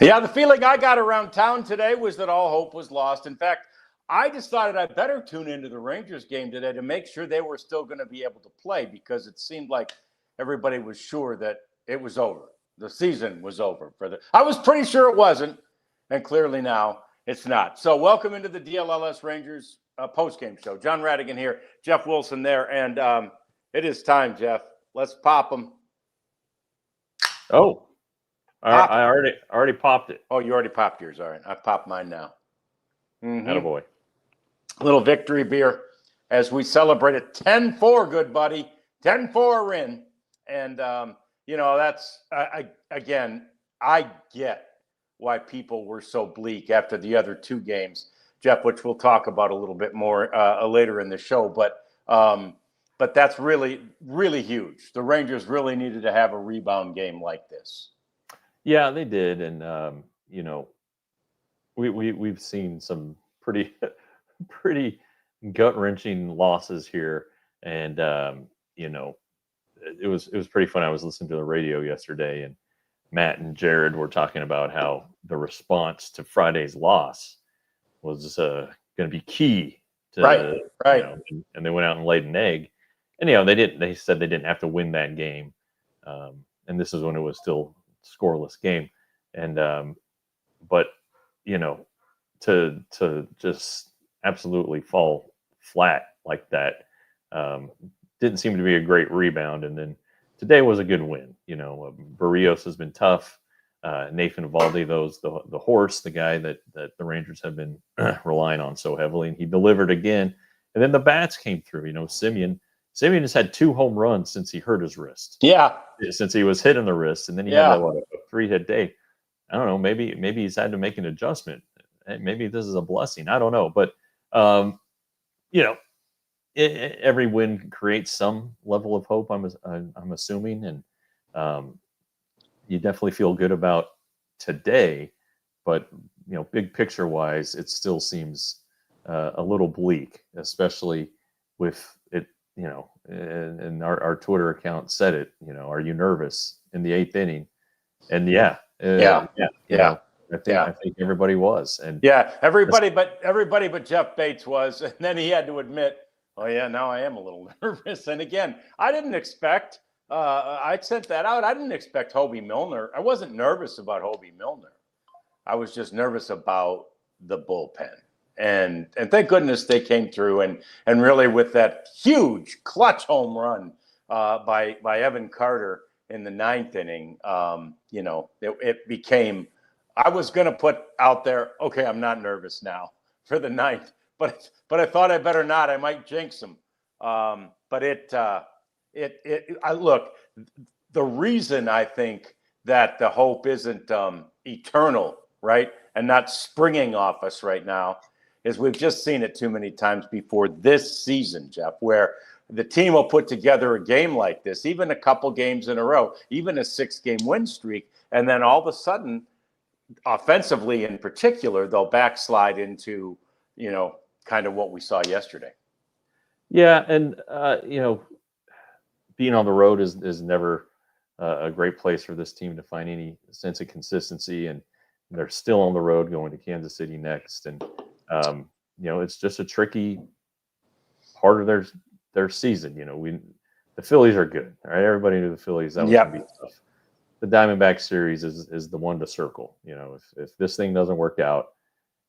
Yeah, the feeling I got around town today was that all hope was lost. In fact, I decided I better tune into the Rangers game today to make sure they were still going to be able to play, because it seemed like everybody was sure that it was over. The season was over. I was pretty sure it wasn't, and clearly now it's not. So welcome into the DLLS Rangers postgame show. John Radigan here, Jeff Wilson there, and it is time, Jeff. Let's pop them. Oh. I already popped it. Oh, you already popped yours. All right. I popped mine now. Attaboy. A little victory beer as we celebrated 10-4, good buddy. 10-4 win. And, that's, again, I get why people were so bleak after the other two games, Jeff, which we'll talk about a little bit more later in the show. But that's really, really huge. The Rangers really needed to have a rebound game like this. Yeah, they did, and we've seen some pretty gut-wrenching losses here, and it was pretty fun. I was listening to the radio yesterday, and Matt and Jared were talking about how the response to Friday's loss was going to be key to right. And they went out and laid an egg, and they said they didn't have to win that game, and this is when it was still scoreless game, and but to just absolutely fall flat like that didn't seem to be a great rebound. And then today was a good win. Barrios has been tough. Nathan Eovaldi, the horse, the guy that the Rangers have been relying on so heavily, and he delivered again. And then the bats came through. Simeon has had 2 home runs since he hurt his wrist. Yeah. Since he was hit in the wrist, and then he had a 3-hit day. I don't know. Maybe he's had to make an adjustment. Maybe this is a blessing. I don't know. But every win creates some level of hope. I'm assuming, and you definitely feel good about today. But big picture wise, it still seems a little bleak, especially with it. And our Twitter account said it. Are you nervous in the 8th inning? And I think everybody was. And everybody but Jeff Bates was. And then he had to admit, oh yeah, now I am a little nervous. And again, I didn't expect. I sent that out. I didn't expect Hobie Milner. I wasn't nervous about Hobie Milner. I was just nervous about the bullpen. And thank goodness they came through and really with that huge clutch home run by Evan Carter in the 9th inning, it became. I was going to put out there, okay, I'm not nervous now for the 9th, but I thought I better not. I might jinx them. But look, the reason I think that the hope isn't eternal, right, and not springing off us right now, is we've just seen it too many times before this season, Jeff, where the team will put together a game like this, even a couple games in a row, even a 6-game win streak, and then all of a sudden, offensively in particular, they'll backslide into, kind of what we saw yesterday. Yeah, and, being on the road is never a great place for this team to find any sense of consistency, and they're still on the road going to Kansas City next, and it's just a tricky part of their season. The Phillies are good. All right, everybody knew the Phillies. That was going to be tough. The Diamondback series is the one to circle. If this thing doesn't work out,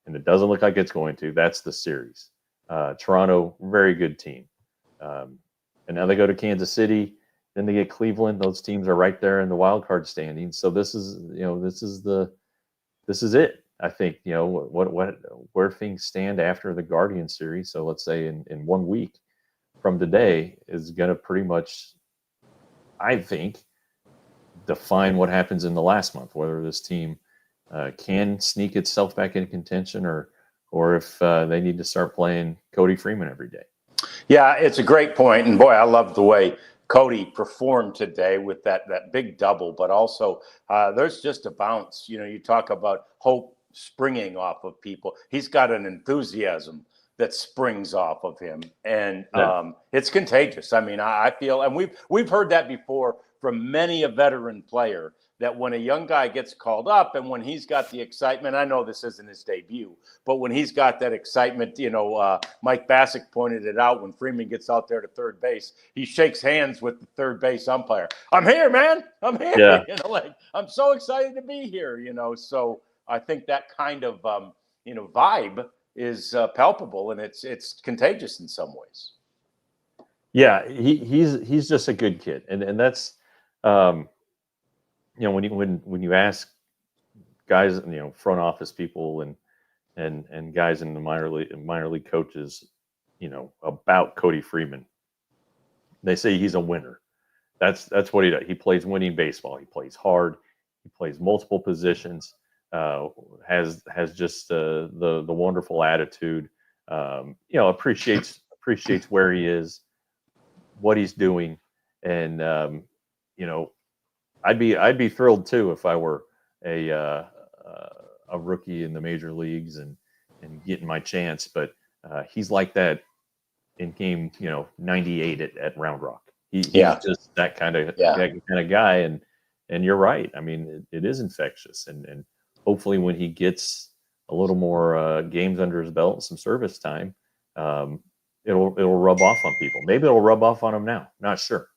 and it doesn't look like it's going to, that's the series. Toronto, very good team. And now they go to Kansas City, then they get Cleveland. Those teams are right there in the wild card standings. So this is it. I think, where things stand after the Guardian series. So let's say in 1 week from today is going to pretty much, I think, define what happens in the last month, whether this team can sneak itself back in contention or if they need to start playing Cody Freeman every day. Yeah, it's a great point. And boy, I love the way Cody performed today with that big double, but also there's just a bounce. You talk about hope springing off of people. He's got an enthusiasm that springs off of him, and it's contagious. I mean, I feel, and we've heard that before from many a veteran player, that when a young guy gets called up and when he's got the excitement, I know this isn't his debut, but when he's got that excitement, Mike Bassick pointed it out, when Freeman gets out there to third base, he shakes hands with the third base umpire. I'm here, man. I'm here. Yeah. I'm so excited to be here, So I think that kind of, vibe is palpable, and it's contagious in some ways. Yeah, he's just a good kid, and that's when you ask guys, front office people and guys in the minor league coaches, about Cody Freeman, they say he's a winner. That's what he does. He plays winning baseball. He plays hard. He plays multiple positions. Has just the wonderful attitude. Appreciates where he is, what he's doing, and I'd be thrilled too if I were a rookie in the major leagues and getting my chance. But he's like that in game 98 at Round Rock. He's just that kind of guy, and you're right. I mean, it is infectious, and hopefully when he gets a little more games under his belt and some service time, it'll rub off on people. Maybe it'll rub off on him now. Not sure.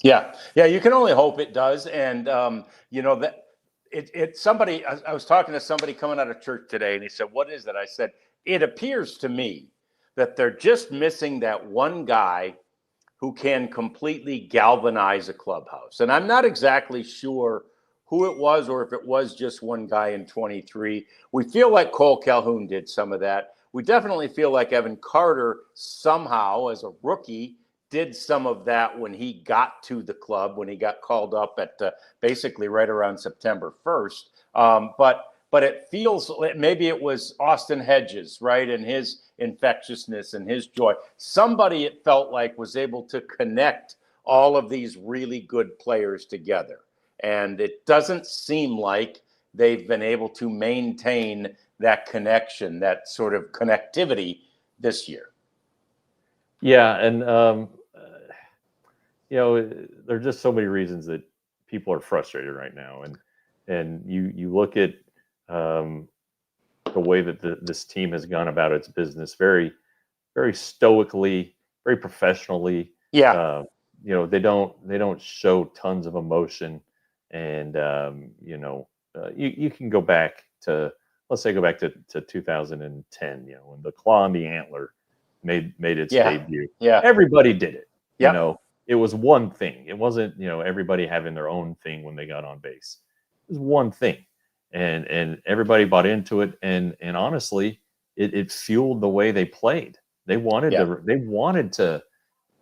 Yeah. You can only hope it does. And that somebody. I was talking to somebody coming out of church today, and he said, "What is it?" I said, "It appears to me that they're just missing that one guy who can completely galvanize a clubhouse." And I'm not exactly sure who it was, or if it was just one guy in 23. We feel like Cole Calhoun did some of that. We definitely feel like Evan Carter somehow, as a rookie, did some of that when he got to the club, when he got called up at basically right around September 1st. But it feels maybe it was Austin Hedges, right, and his infectiousness and his joy. Somebody, it felt like, was able to connect all of these really good players together. And it doesn't seem like they've been able to maintain that connection, that sort of connectivity this year. Yeah, and there are just so many reasons that people are frustrated right now, and you look at the way that this team has gone about its business, very, very stoically, very professionally. Yeah. They don't show tons of emotion, and you can go back to, let's say, 2010, when the claw and the antler made its debut. Yeah. Everybody did it. Yeah. It was one thing. It wasn't, everybody having their own thing when they got on base. It was one thing. And to bought into it. And honestly, it fueled the way they played. They wanted to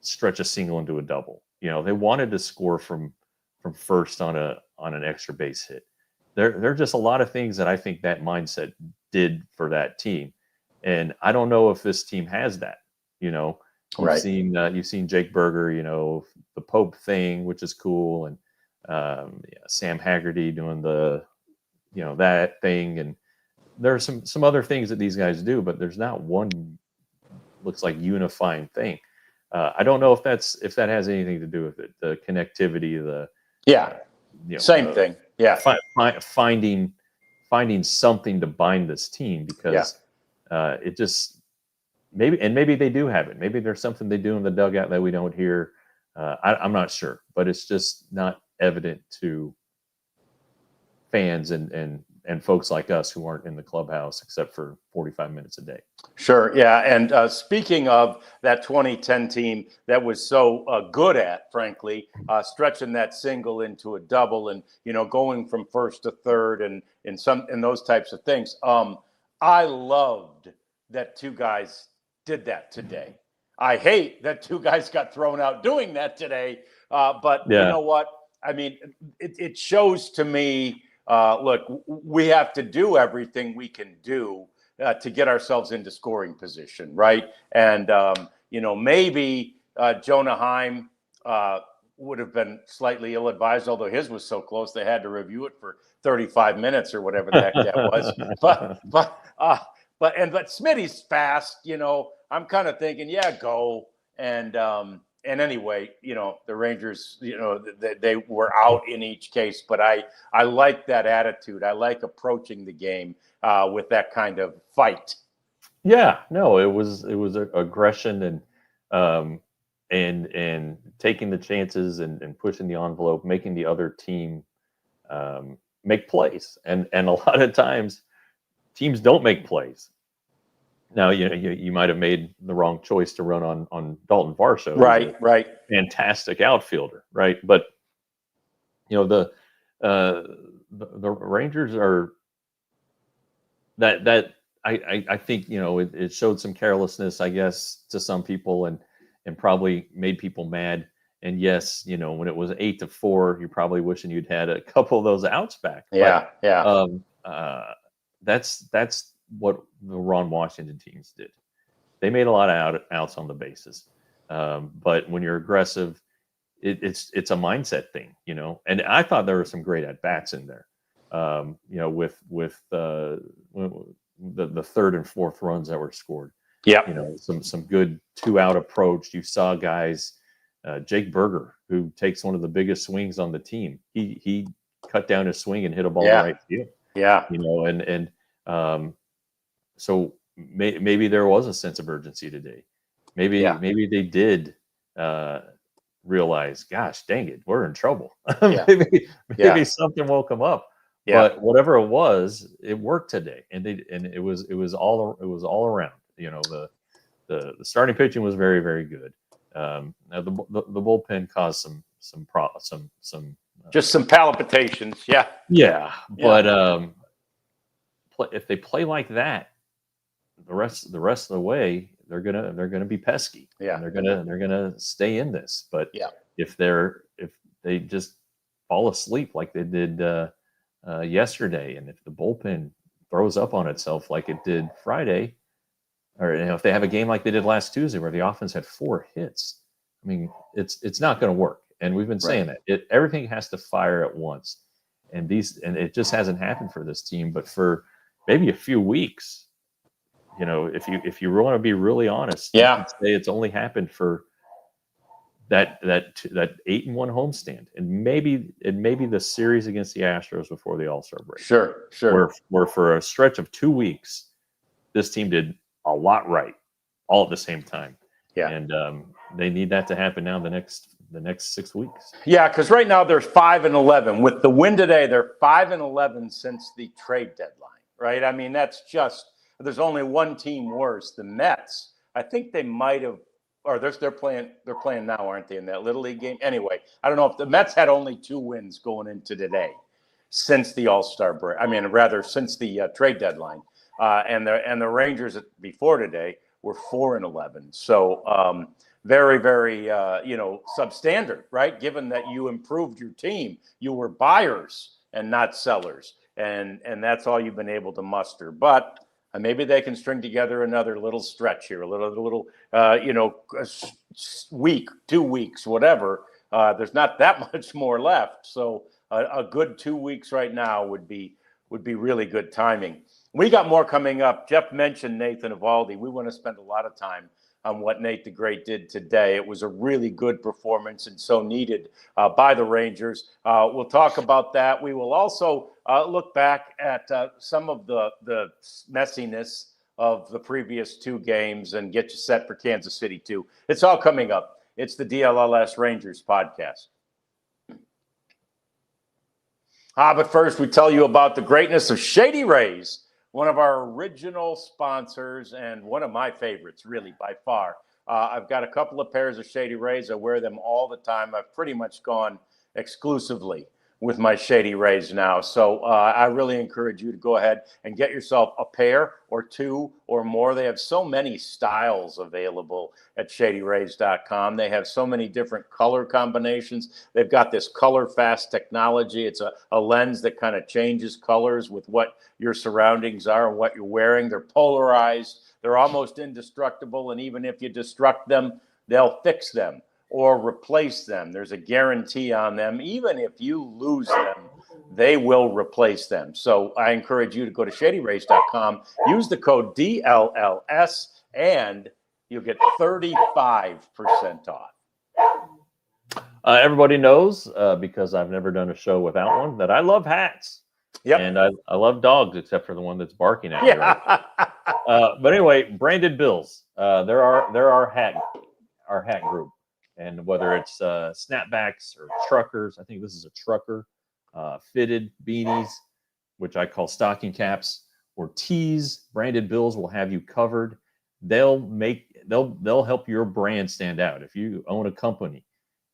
stretch a single into a double. They wanted to score from first on an extra base hit. There are just a lot of things that I think that mindset did for that team. And I don't know if this team has that. You've seen Jake Berger, the Pope thing, which is cool, and Sam Haggerty doing the that thing, and there are some other things that these guys do, but there's not one looks like unifying thing. I don't know if that has anything to do with it. The connectivity, same thing. Yeah, finding something to bind this team, because it just maybe they do have it. Maybe there's something they do in the dugout that we don't hear. I'm not sure, but it's just not evident to fans and folks like us who aren't in the clubhouse except for 45 minutes a day. Sure. Yeah. And speaking of that 2010 team that was so good at, frankly, stretching that single into a double and, going from first to third and those types of things. I loved that two guys did that today. I hate that two guys got thrown out doing that today. But you know what? I mean, it shows to me, look, we have to do everything we can do to get ourselves into scoring position, right? And, maybe Jonah Heim would have been slightly ill-advised, although his was so close they had to review it for 35 minutes or whatever the heck that was. But Smitty's fast, I'm kind of thinking, yeah, go. And anyway, the Rangers, they were out in each case, but I like that attitude. I like approaching the game with that kind of fight. Yeah, no, it was aggression and taking the chances and pushing the envelope, making the other team make plays. And a lot of times teams don't make plays. Now, you might have made the wrong choice to run on Dalton Varsho. Right. Fantastic outfielder, right? But the Rangers are that I think it showed some carelessness, I guess, to some people and probably made people mad. And yes, when it was 8-4, you're probably wishing you'd had a couple of those outs back. Yeah, but, yeah. That's what the Ron Washington teams did. They made a lot of outs on the bases. But when you're aggressive, it's a mindset thing, And I thought there were some great at bats in there. With the third and fourth runs that were scored. Yeah. Some good 2-out approach. You saw guys, Jake Berger, who takes one of the biggest swings on the team. He cut down his swing and hit a ball in right field. Yeah. So maybe there was a sense of urgency today. Maybe they did realize, gosh, dang it, we're in trouble. maybe something will come up. Yeah. But whatever it was, it worked today, and it was all around. The starting pitching was very, very good. Now the bullpen caused some just some palpitations. Yeah. Yeah. But if they play like that, the rest of the way, they're gonna be pesky. Yeah. And they're gonna stay in this. But yeah, if they just fall asleep like they did yesterday, and if the bullpen throws up on itself like it did Friday, or if they have a game like they did last Tuesday where the offense had 4 hits, I mean, it's not going to work. And we've been saying that everything has to fire at once, and it just hasn't happened for this team. But for maybe a few weeks, if you want to be really honest, you can say it's only happened for that 8-1 homestand, and maybe the series against the Astros before the All-Star break. Sure. Where for a stretch of 2 weeks, this team did a lot right, all at the same time. Yeah, and they need that to happen now the next 6 weeks. Yeah, because right now they're 5-11. With the win today, they're 5-11 since the trade deadline. Right? I mean, there's only one team worse, the Mets. I think they might have. Or they're playing now, aren't they, in that Little League game? Anyway, I don't know if the Mets had only 2 wins going into today since the All-Star break. I mean, rather since the trade deadline. And the Rangers before today were 4-11. So very, very substandard, right? Given that you improved your team, you were buyers and not sellers, and that's all you've been able to muster. But maybe they can string together another little stretch here, a little week, 2 weeks, whatever. There's not that much more left, so a good 2 weeks right now would be really good timing. We got more coming up. Jeff mentioned Nathan Eovaldi. We want to spend a lot of time on what Nate the Great did today. It was a really good performance and so needed by the Rangers. We'll talk about that. We will also look back at some of the messiness of the previous 2 games and get you set for Kansas City too. It's all coming up. It's the DLLS Rangers podcast. But first, we tell you about the greatness of Shady Rays, one of our original sponsors and one of my favorites, really, by far. I've got a couple of pairs of Shady Rays. I wear them all the time. I've pretty much gone exclusively with my Shady Rays now. So I really encourage you to go ahead and get yourself a pair or two or more. They have so many styles available at shadyrays.com. They have so many different color combinations. They've got this color fast technology. It's a lens that kind of changes colors with what your surroundings are and what you're wearing. They're polarized. They're almost indestructible. And even if you destruct them, they'll fix them or replace them. There's a guarantee on them. Even if you lose them, they will replace them. So I encourage you to go to shadyrays.com, use the code DLLS, and you'll get 35% off. Everybody knows, because I've never done a show without one, that I love hats. Yep. And I love dogs, except for the one that's barking at me. Right? But anyway, Branded Bills. They're our hat group. And whether it's snapbacks or truckers, I think this is a trucker, fitted beanies, which I call stocking caps, or tees, Branded Bills will have you covered. They'll help your brand stand out. If you own a company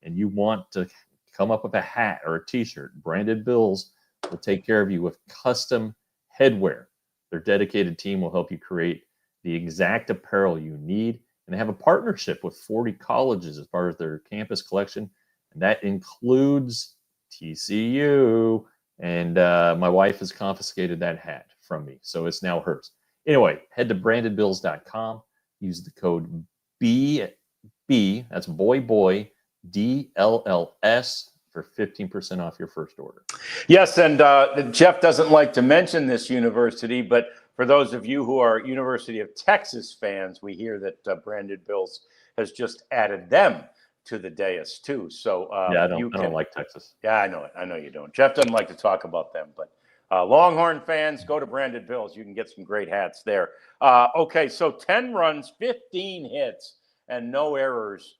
and you want to come up with a hat or a t-shirt, Branded Bills will take care of you with custom headwear. Their dedicated team will help you create the exact apparel you need. And they have a partnership with 40 colleges as part of their campus collection. And that includes TCU. And my wife has confiscated that hat from me, so it's now hers. Anyway, head to brandedbills.com. Use the code BB, that's boy, DLLS, for 15% off your first order. Yes, and Jeff doesn't like to mention this university, but for those of you who are University of Texas fans, we hear that Branded Bills has just added them to the dais too. So yeah, I don't like Texas. Yeah, I know it. I know you don't. Jeff doesn't like to talk about them, but Longhorn fans, go to Branded Bills. You can get some great hats there. Okay, so 10 runs, 15 hits, and no errors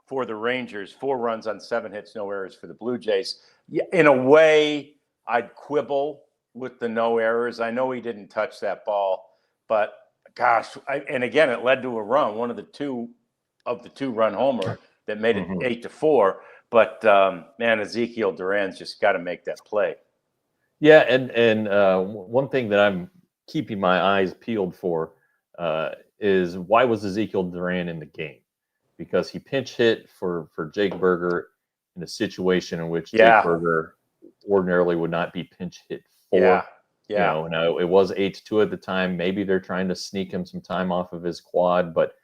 for the Rangers. 4 runs on 7 hits, no errors for the Blue Jays. Yeah, in a way, I'd quibble with the no errors. I know he didn't touch that ball, but gosh, and again, it led to a run, one of the two run homer that made it 8-4. But man, Ezekiel Duran's just got to make that play. Yeah, and one thing that I'm keeping my eyes peeled for is, why was Ezekiel Duran in the game? Because he pinch hit for Jake Berger in a situation in which Jake Berger ordinarily would not be pinch hit for. Yeah. You know, now it was 8-2 at the time. Maybe they're trying to sneak him some time off of his quad, but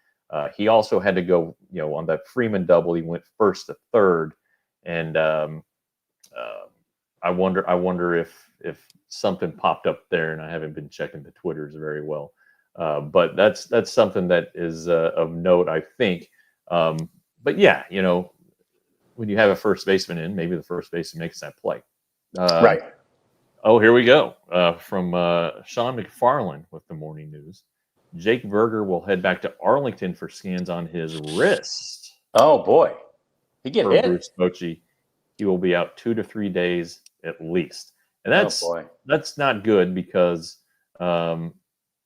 he also had to go, on that Freeman double. He went first to third, and I wonder if something popped up there, and I haven't been checking the Twitters very well. But that's something that is of note, I think. But yeah, when you have a first baseman in, maybe the first baseman makes that play. Right. Oh, here we go. From Sean McFarland with the morning news. Jake Berger will head back to Arlington for scans on his wrist. Oh boy, he get hit. Bruce Bochy, he will be out 2 to 3 days at least, and that's not good, because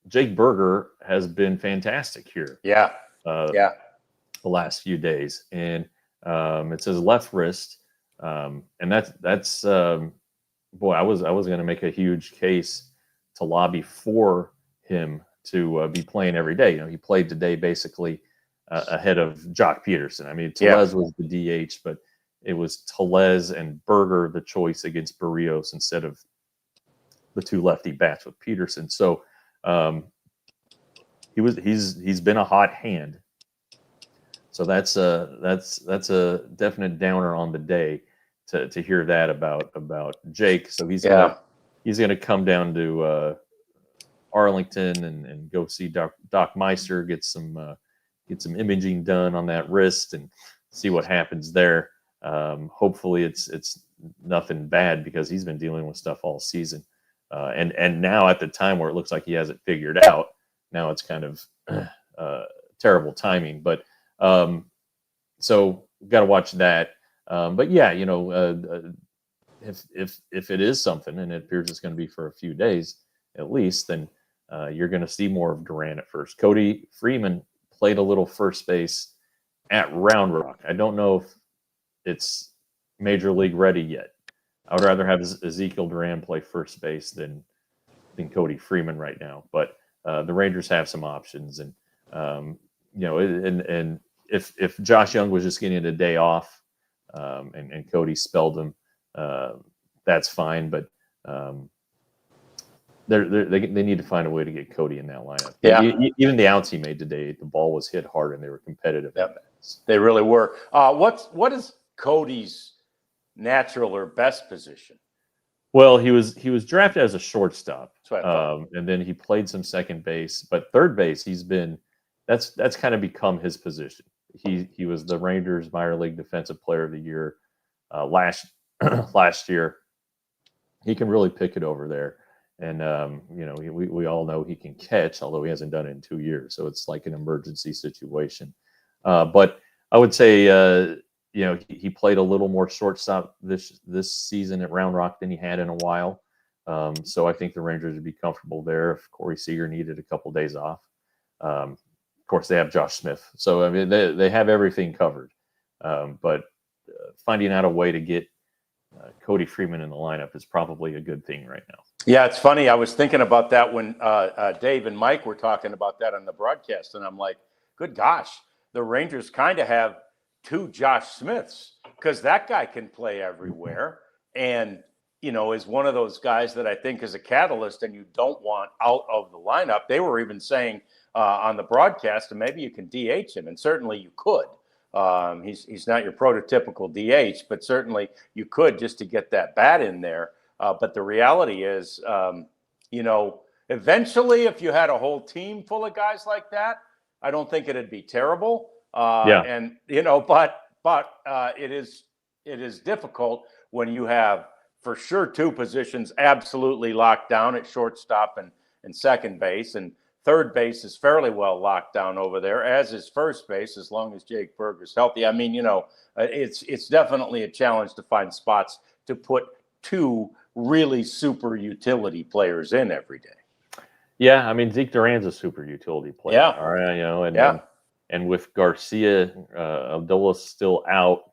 Jake Berger has been fantastic here. The last few days, and it says left wrist, and that's boy, I was going to make a huge case to lobby for him to be playing every day. He played today basically ahead of Jock Peterson. I mean, Tellez was the DH, but it was Tellez and Berger the choice against Barrios instead of the 2 lefty bats with Peterson. So he's been a hot hand. So that's a definite downer on the day to hear that about Jake. So he's gonna come down to Arlington and go see Doc Meister, get some imaging done on that wrist and see what happens there. Hopefully it's nothing bad, because he's been dealing with stuff all season. And now at the time where it looks like he has it figured out, now it's kind of terrible timing. But so we've got to watch that. But yeah, if it is something, and it appears it's going to be for a few days at least, then you're going to see more of Duran at first. Cody Freeman played a little first base at Round Rock. I don't know if it's major league ready yet. I would rather have Ezekiel Duran play first base than Cody Freeman right now. But the Rangers have some options, and and if Josh Young was just getting a day off, and Cody spelled him, that's fine. But they need to find a way to get Cody in that lineup. Yeah. Even the outs he made today, the ball was hit hard and they were competitive. Yep. They really were. What is Cody's natural or best position? Well, he was drafted as a shortstop, That's what I thought. and then he played some second base, but third base that's kind of become his position. He was the Rangers minor league defensive player of the year last year. He can really pick it over there, and we all know he can catch, although he hasn't done it in 2 years, so it's like an emergency situation. But I would say he played a little more shortstop this season at Round Rock than he had in a while. So I think the Rangers would be comfortable there if Corey Seager needed a couple days off. Of course, they have Josh Smith. So, I mean, they have everything covered. But finding out a way to get Cody Freeman in the lineup is probably a good thing right now. Yeah, it's funny. I was thinking about that when Dave and Mike were talking about that on the broadcast, and I'm like, good gosh, the Rangers kind of have two Josh Smiths, because that guy can play everywhere and, is one of those guys that I think is a catalyst and you don't want out of the lineup. They were even saying on the broadcast, and maybe you can DH him, and certainly you could. He's not your prototypical DH, but certainly you could, just to get that bat in there. But the reality is, eventually, if you had a whole team full of guys like that, I don't think it'd be terrible. And but it is difficult when you have for sure two positions absolutely locked down at shortstop and second base, and third base is fairly well locked down over there, as is first base, as long as Jake Burger's healthy. I mean, it's definitely a challenge to find spots to put two really super utility players in every day. Yeah, I mean, Zeke Duran's a super utility player. Yeah. All right, and with Garcia, Abdullah's still out,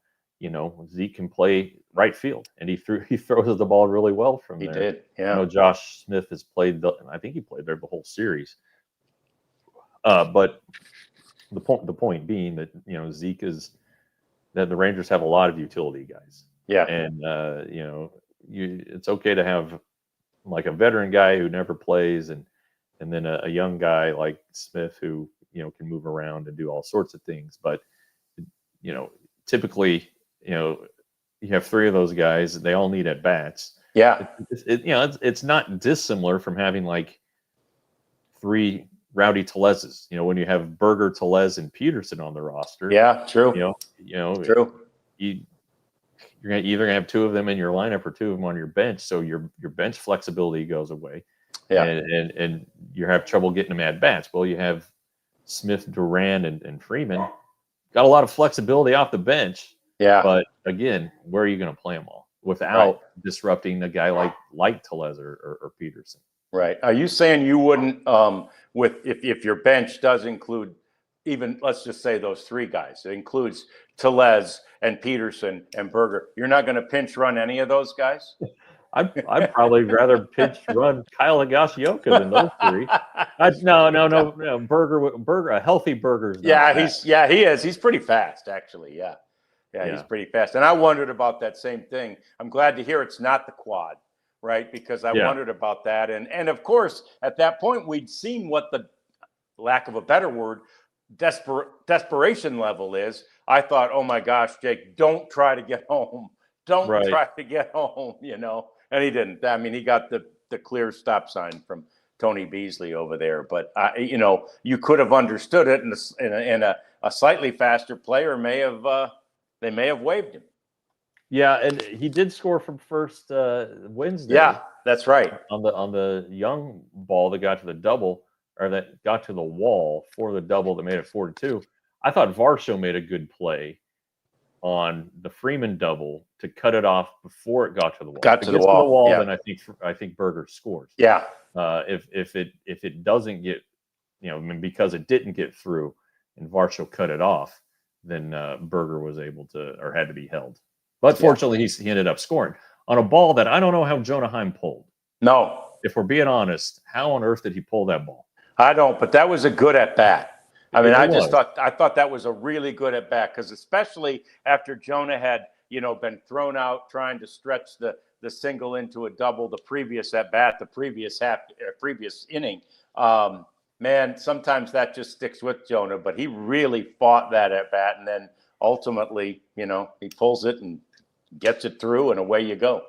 Zeke can play right field, and he throws the ball really well from there. He did, yeah. Josh Smith has played I think he played there the whole series. But the point being that Zeke is that the Rangers have a lot of utility guys. Yeah, and it's okay to have like a veteran guy who never plays, and then a young guy like Smith who can move around and do all sorts of things. But typically, you have three of those guys. They all need at bats. Yeah, it's not dissimilar from having like three Rowdy Telez's. When you have Berger, Telez, and Peterson on the roster. Yeah, true. True. You're either gonna have two of them in your lineup or two of them on your bench, so your bench flexibility goes away. Yeah, and you have trouble getting them at bats. Well, you have Smith, Duran, and Freeman. Got a lot of flexibility off the bench. Yeah, but again, where are you going to play them all without disrupting a guy like Telez or Peterson? Right. Are you saying you wouldn't, if your bench does include even, let's just say those three guys, it includes Telez and Peterson and Berger, you're not going to pinch run any of those guys? I'd probably rather pinch run Kyle Higashioka than those three. No. Berger, a healthy Berger's. He is. He's pretty fast, actually. Yeah, he's pretty fast. And I wondered about that same thing. I'm glad to hear it's not the quad, right? Because I wondered about that. And of course, at that point, we'd seen what the, lack of a better word, desperation level is. I thought, oh my gosh, Jake, don't try to get home. Don't try to get home, And he didn't. I mean, he got the clear stop sign from Tony Beasley over there. But, you could have understood it, and a slightly faster player may have waived him. Yeah, and he did score from first Wednesday. Yeah, that's right. On the Young ball that got to the double, or that got to the wall for the double that made it 4-2. I thought Varsho made a good play. on the Freeman double to cut it off before it got to the wall. Got if to it the gets wall. To the wall, Yeah. then I think Berger scores. Yeah. If it doesn't get, I mean, because it didn't get through and Varchel cut it off, then Berger was able to, or had to be held. But fortunately, he ended up scoring on a ball that I don't know how Jonah Heim pulled. No. If we're being honest, how on earth did he pull that ball? I don't, but that was a good at bat. I mean, I thought that was a really good at bat, because especially after Jonah had, been thrown out trying to stretch the single into a double the previous at bat, the previous inning. Man, sometimes that just sticks with Jonah, but he really fought that at bat, and then ultimately, he pulls it and gets it through, and away you go.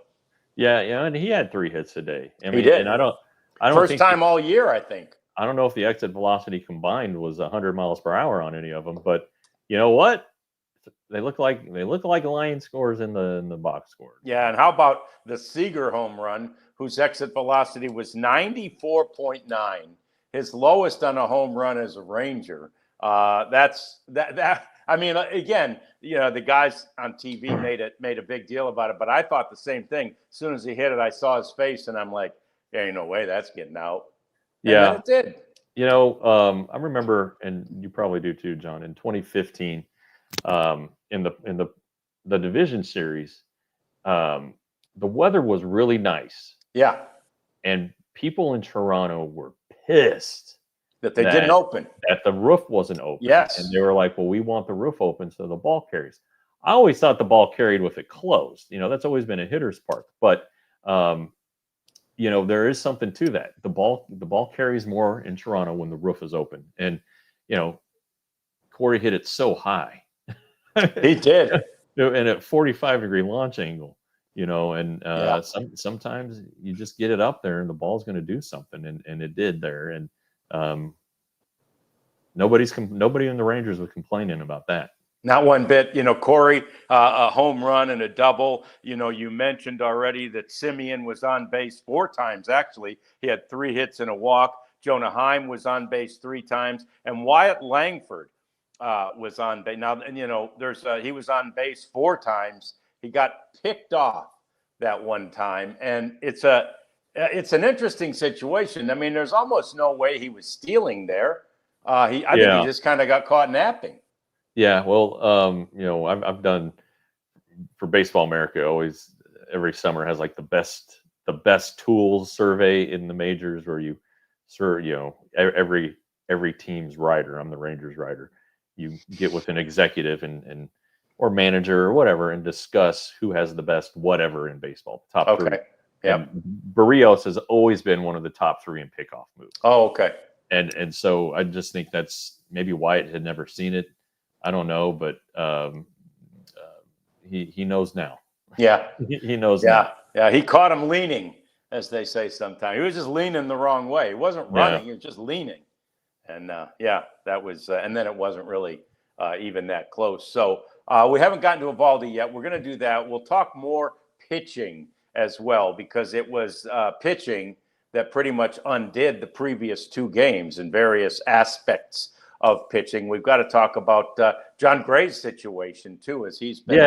Yeah, and he had 3 hits a day. I mean, he did. And I don't First time all year, I think. I don't know if the exit velocity combined was 100 miles per hour on any of them, but you know what? They look like line scores in the box score. Yeah, and how about the Seager home run, whose exit velocity was 94.9, his lowest on a home run as a Ranger. That. I mean, again, the guys on TV made a big deal about it, but I thought the same thing. As soon as he hit it, I saw his face, and I'm like, there ain't no way that's getting out. And then it did. I remember, and you probably do too, John, in 2015, in the division series, the weather was really nice. Yeah. And people in Toronto were pissed that they didn't open. That the roof wasn't open. Yes. And they were like, well, we want the roof open so the ball carries. I always thought the ball carried with it closed. That's always been a hitter's park. But there is something to that. The ball carries more in Toronto when the roof is open. And, Corey hit it so high. He did. And at 45-degree launch angle, and sometimes you just get it up there and the ball's going to do something. And it did there. And nobody in the Rangers was complaining about that. Not one bit. Corey, a home run and a double. You mentioned already that Semien was on base 4 times, actually. He had 3 hits and a walk. Jonah Heim was on base 3 times. And Wyatt Langford was on base. Now, and he was on base 4 times. He got picked off that one time. And it's an interesting situation. I mean, there's almost no way he was stealing there. I think he just kind of got caught napping. Yeah, well, I've done for Baseball America. Always every summer has like the best tools survey in the majors, where you every team's writer. I'm the Rangers writer. You get with an executive and or manager or whatever and discuss who has the best whatever in baseball. Top 3. Yeah. Barrios has always been one of the top 3 in pickoff moves. Oh, okay. And so I just think that's maybe Wyatt had never seen it. I don't know, but he knows now. Yeah. he knows now. Yeah, he caught him leaning, as they say sometimes. He was just leaning the wrong way. He wasn't running. He was just leaning. And, that was and then it wasn't really even that close. So we haven't gotten to Eovaldi yet. We're going to do that. We'll talk more pitching as well, because it was pitching that pretty much undid the previous 2 games in various aspects of pitching. We've got to talk about John Gray's situation too, as he's been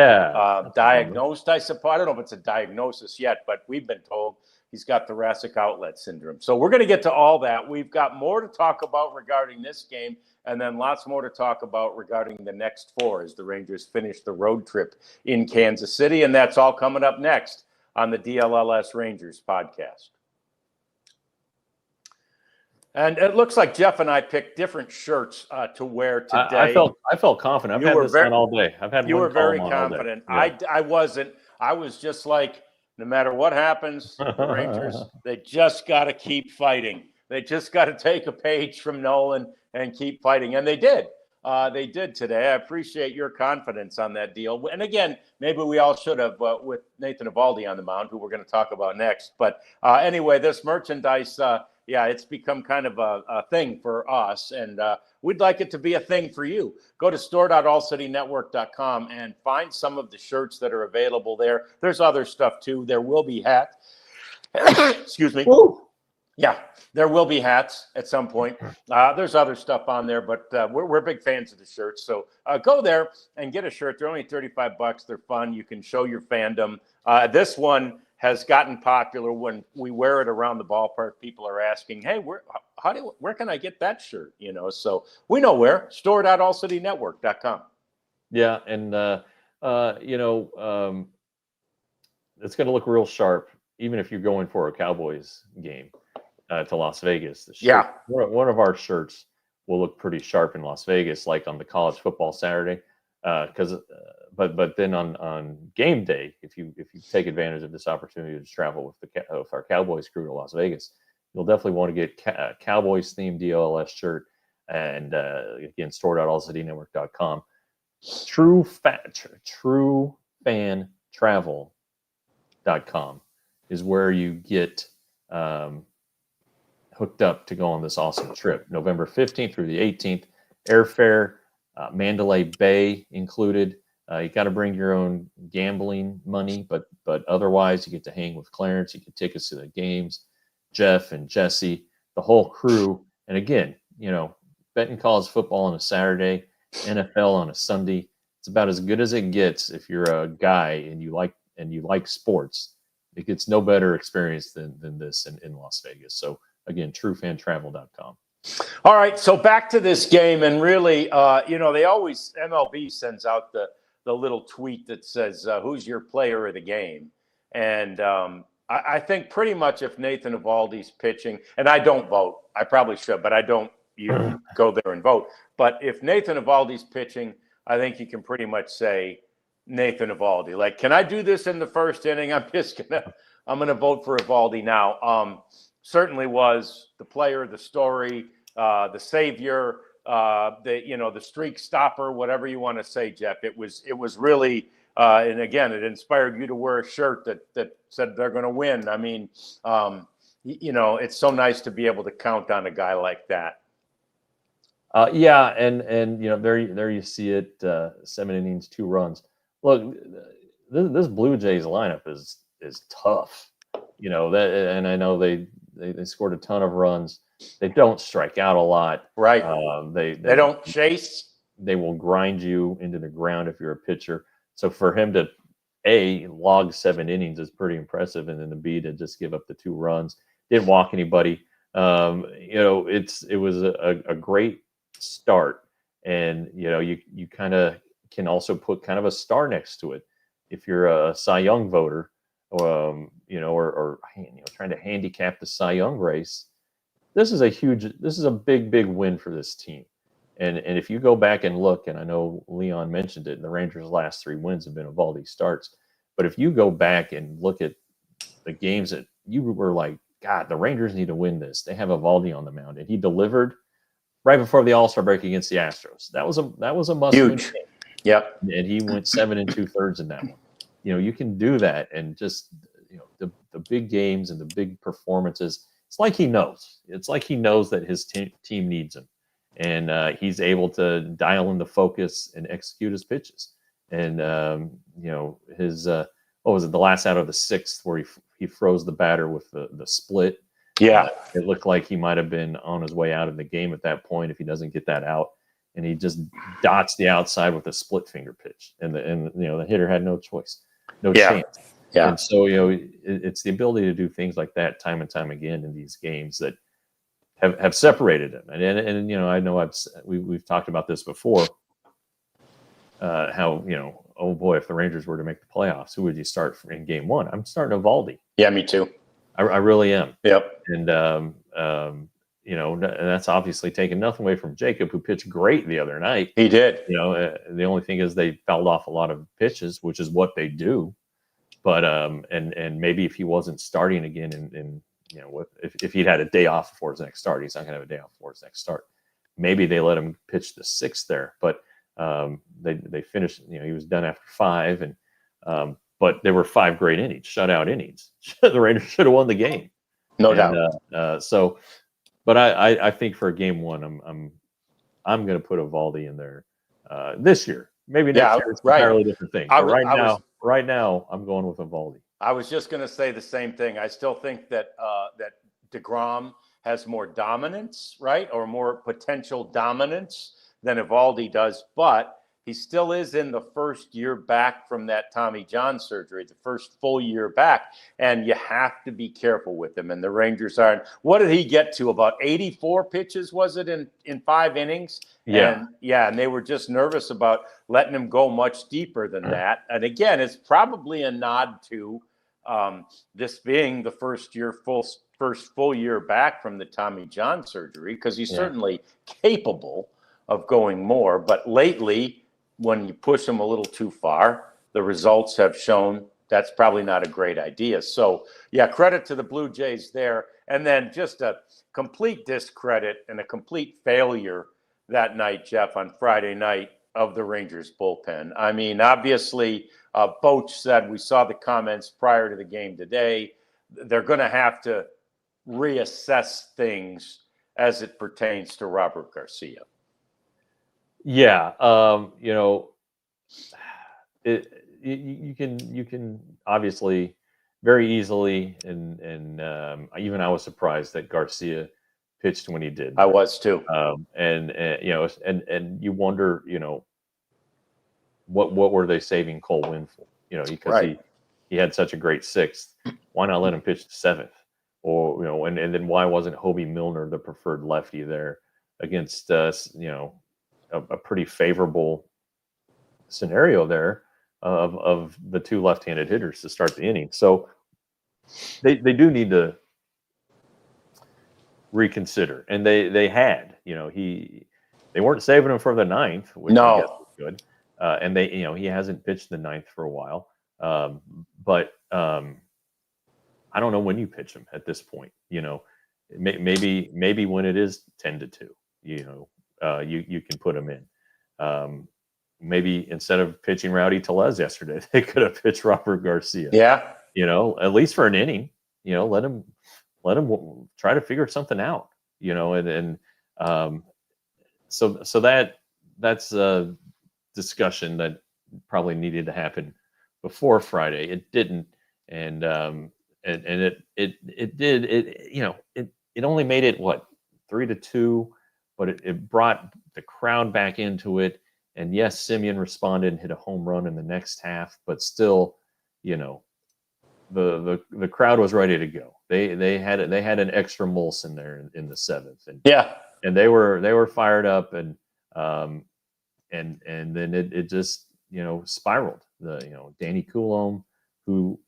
diagnosed. I suppose, I don't know if it's a diagnosis yet, but we've been told he's got thoracic outlet syndrome. So we're going to get to all that. We've got more to talk about regarding this game, and then lots more to talk about regarding the next 4 as the Rangers finish the road trip in Kansas City. And that's all coming up next on the DLLS Rangers podcast. And it looks like Jeff and I picked different shirts to wear today. I felt confident. I've had this on all day. You were very confident. Yeah. I wasn't. I was just like, no matter what happens, the Rangers, they just got to keep fighting. They just got to take a page from Nolan and keep fighting. And they did. They did today. I appreciate your confidence on that deal. And again, maybe we all should have, with Nathan Eovaldi on the mound, who we're going to talk about next. But anyway, this merchandise, it's become kind of a thing for us, and we'd like it to be a thing for you. Go to store.allcitynetwork.com and find some of the shirts that are available there. There's other stuff too. There will be hats. Excuse me. Woo. Yeah, there will be hats at some point. There's other stuff on there, but we're big fans of the shirts. So go there and get a shirt. They're only $35. They're fun. You can show your fandom. This one has gotten popular when we wear it around the ballpark. People are asking, "Hey, where can I get that shirt?" So we know where. Store.allcitynetwork.com. Yeah, and it's going to look real sharp, even if you're going for a Cowboys game to Las Vegas. The shirt, Yeah. one of our shirts will look pretty sharp in Las Vegas, like on the college football Saturday. But then on game day, if you take advantage of this opportunity to travel with our Cowboys crew to Las Vegas, you'll definitely want to get Cowboys themed DLLS shirt. And again, store.allcitynetwork.com. True fan travel.com is where you get hooked up to go on this awesome trip. November 15th through the 18th, airfare, Mandalay Bay included. You got to bring your own gambling money, but otherwise you get to hang with Clarence. You get tickets to the games, Jeff and Jesse, the whole crew. And again, betting college football on a Saturday, NFL on a Sunday. It's about as good as it gets if you're a guy and you like sports. It gets no better experience than this in Las Vegas. So again, truefantravel.com. All right, so back to this game, and really, they always MLB sends out the little tweet that says who's your player of the game, and I think pretty much if Nathan Eovaldi's pitching, and I don't vote, I probably should, but I don't. You go there and vote. But if Nathan Eovaldi's pitching, I think you can pretty much say Nathan Eovaldi. Like, can I do this in the first inning? I'm gonna vote for Eovaldi now. Certainly was the player, the story, the savior, the streak stopper, whatever you want to say, Jeff. It was really, and again, it inspired you to wear a shirt that said they're going to win. I mean, it's so nice to be able to count on a guy like that. Yeah, and there you see it. 7 innings, 2 runs. Look, this Blue Jays lineup is tough. And I know they scored a ton of runs. They don't strike out a lot. Right. They don't chase. They will grind you into the ground if you're a pitcher. So for him to log 7 innings is pretty impressive, and then the B to just give up the 2 runs, didn't walk anybody. It was a great start, and you kind of can also put kind of a star next to it if you're a Cy Young voter, or trying to handicap the Cy Young race. This is a big win for this team. And if you go back and look, and I know Leon mentioned it, the Rangers' last 3 wins have been Eovaldi starts. But if you go back and look at the games that you were like, God, the Rangers need to win this. They have Eovaldi on the mound, and he delivered right before the All-Star break against the Astros. That was a must-win game. Yep. And he went 7 2/3 in that one. You can do that, and just the big games and the big performances. It's like he knows. It's like he knows that his team needs him, and he's able to dial in the focus and execute his pitches. And his what was it? The last out of the 6th, where he froze the batter with the split. Yeah, it looked like he might have been on his way out of the game at that point if he doesn't get that out, and he just dots the outside with a split finger pitch, and the hitter had no choice, no chance. Yeah. And so it's the ability to do things like that time and time again in these games that have separated him. And I know we've talked about this before. How oh boy, if the Rangers were to make the playoffs, who would you start in game 1? I'm starting Eovaldi. Yeah, me too. I really am. Yep. And and that's obviously taken nothing away from Jacob, who pitched great the other night. He did. The only thing is they fouled off a lot of pitches, which is what they do. But and maybe if he wasn't starting again, if he'd had a day off before his next start, he's not going to have a day off before his next start. Maybe they let him pitch the 6th there, but they finished. He was done after 5, and but there were 5 great innings, shutout innings. The Rangers should have won the game, no doubt. But I think for game 1, I'm going to put Eovaldi in there this year. Maybe next year it's an entirely different thing. But right now, I'm going with Eovaldi. I was just going to say the same thing. I still think that DeGrom has more dominance, right? Or more potential dominance than Eovaldi does, but he still is in the first year back from that Tommy John surgery, the first full year back, and you have to be careful with him. And the Rangers aren't. What did he get to? About 84 pitches, was it, in 5 innings? Yeah. And they were just nervous about letting him go much deeper than that. And again, it's probably a nod to this being the first full year back from the Tommy John surgery, because he's certainly capable of going more. But lately, when you push him a little too far, the results have shown that's probably not a great idea. So, yeah, credit to the Blue Jays there. And then just a complete discredit and a complete failure that night, Jeff, on Friday night, of the Rangers bullpen. I mean, obviously, Boch said, we saw the comments prior to the game today, they're going to have to reassess things as it pertains to Robert Garcia. Yeah, you can obviously very easily, and even I was surprised that Garcia pitched when he did. I was too. And you wonder, what were they saving Cole Winn for? Because he had such a great sixth. Why not let him pitch the seventh? Or and then why wasn't Hobie Milner the preferred lefty there against a pretty favorable scenario there of the 2 left-handed hitters to start the inning. So they do need to reconsider, and they had, they weren't saving him for the 9th, which I guess was good, and he hasn't pitched the 9th for a while, but I don't know when you pitch him at this point. Maybe when it is 10-2, you can put him in. Maybe instead of pitching Rowdy Tellez yesterday, they could have pitched Robert Garcia. Yeah. At least for an inning, let him try to figure something out, so that's a discussion that probably needed to happen before Friday. It didn't. And it did. It only made it 3-2, but it brought the crowd back into it. And yes, Simeon responded and hit a home run in the next half, but still, the crowd was ready to go. They had an extra Molson there in the 7th, and they were fired up, and then it just spiraled. Danny Coulombe, who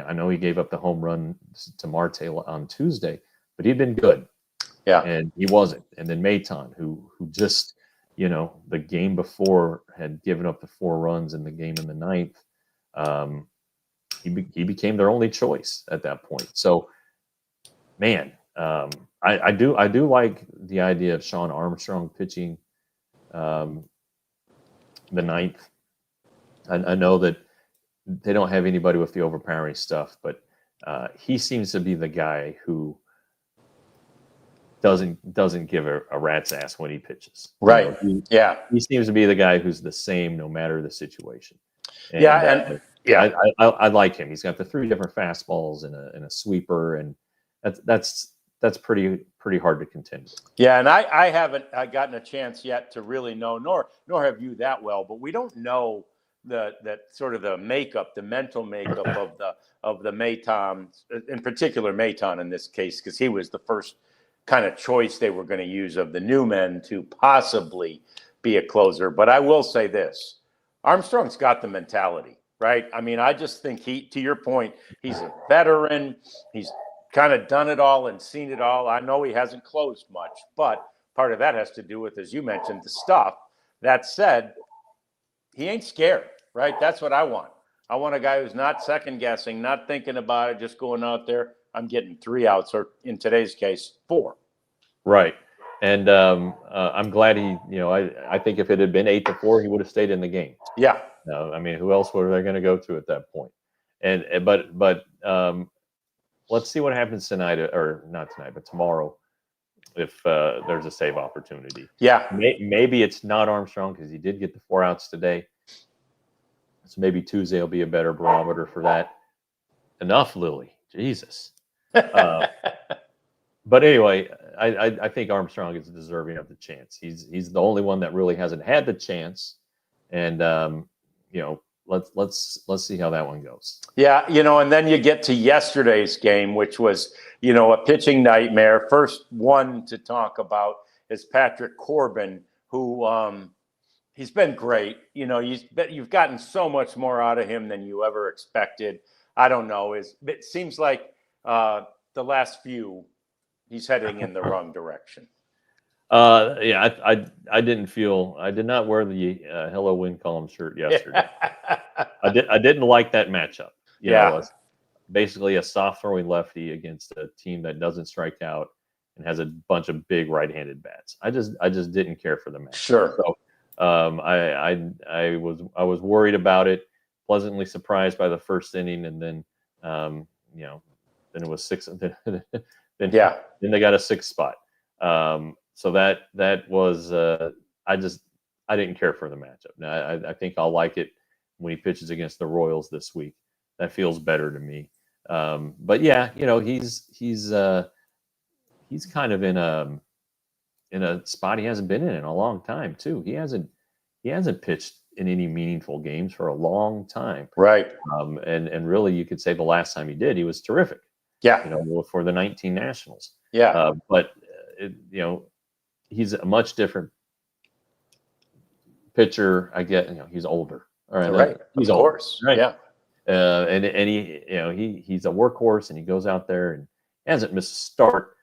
I know he gave up the home run to Marte on Tuesday, but he'd been good. Yeah. And he wasn't. And then Maton, who just, the game before had given up the 4 runs in the game in the 9th. He became their only choice at that point. So, man, I do like the idea of Sean Armstrong pitching the 9th. I know that they don't have anybody with the overpowering stuff, but he seems to be the guy who doesn't give a rat's ass when he pitches. Right. He seems to be the guy who's the same no matter the situation. And, I like him. He's got the 3 different fastballs and a sweeper, and that's pretty hard to contend with. Yeah, and I haven't gotten a chance yet to really know, nor have you that well, but we don't know that sort of the mental makeup of the Maton, in particular Maton in this case, because he was the first kind of choice they were going to use of the new men to possibly be a closer. But I will say this, Armstrong's got the mentality, right? I mean, I just think to your point, he's a veteran. He's kind of done it all and seen it all. I know he hasn't closed much, but part of that has to do with, as you mentioned, the stuff. That said, he ain't scared, right? That's what I want. I want a guy who's not second guessing, not thinking about it, just going out there. I'm getting 3 outs, or in today's case, 4. Right. And I'm glad I think if it had been 8-4, he would have stayed in the game. Yeah. I mean, who else were they going to go to at that point? But let's see what happens tonight, or not tonight, but tomorrow, if there's a save opportunity. Yeah. Maybe it's not Armstrong because he did get the 4 outs today. So maybe Tuesday will be a better barometer for that. Enough, Lily. Jesus. but anyway, I think Armstrong is deserving of the chance. He's the only one that really hasn't had the chance, and you know, let's see how that one goes. Yeah, and then you get to yesterday's game, which was, a pitching nightmare. First one to talk about is Patrick Corbin, who he's been great. You've gotten so much more out of him than you ever expected. I don't know. It seems like the last few, he's heading in the wrong direction. Yeah, I did not wear the Hello Win Column shirt yesterday. I didn't like that matchup. You know, basically a soft throwing lefty against a team that doesn't strike out and has a bunch of big right-handed bats. I just didn't care for the match. Sure. So I was worried about it. Pleasantly surprised by the first inning, and then then it was six. Then they got a 6th spot. So that was I didn't care for the matchup. Now I think I'll like it when he pitches against the Royals this week. That feels better to me. But yeah, he's kind of in a spot he hasn't been in a long time too. He hasn't pitched in any meaningful games for a long time. Right. And really, you could say the last time he did, he was terrific. Yeah. For the 19 Nationals. Yeah. But he's a much different pitcher. I get, he's older. All right. Right. He's of older. Course. Right. Yeah. And he's a workhorse, and he goes out there and hasn't missed a start.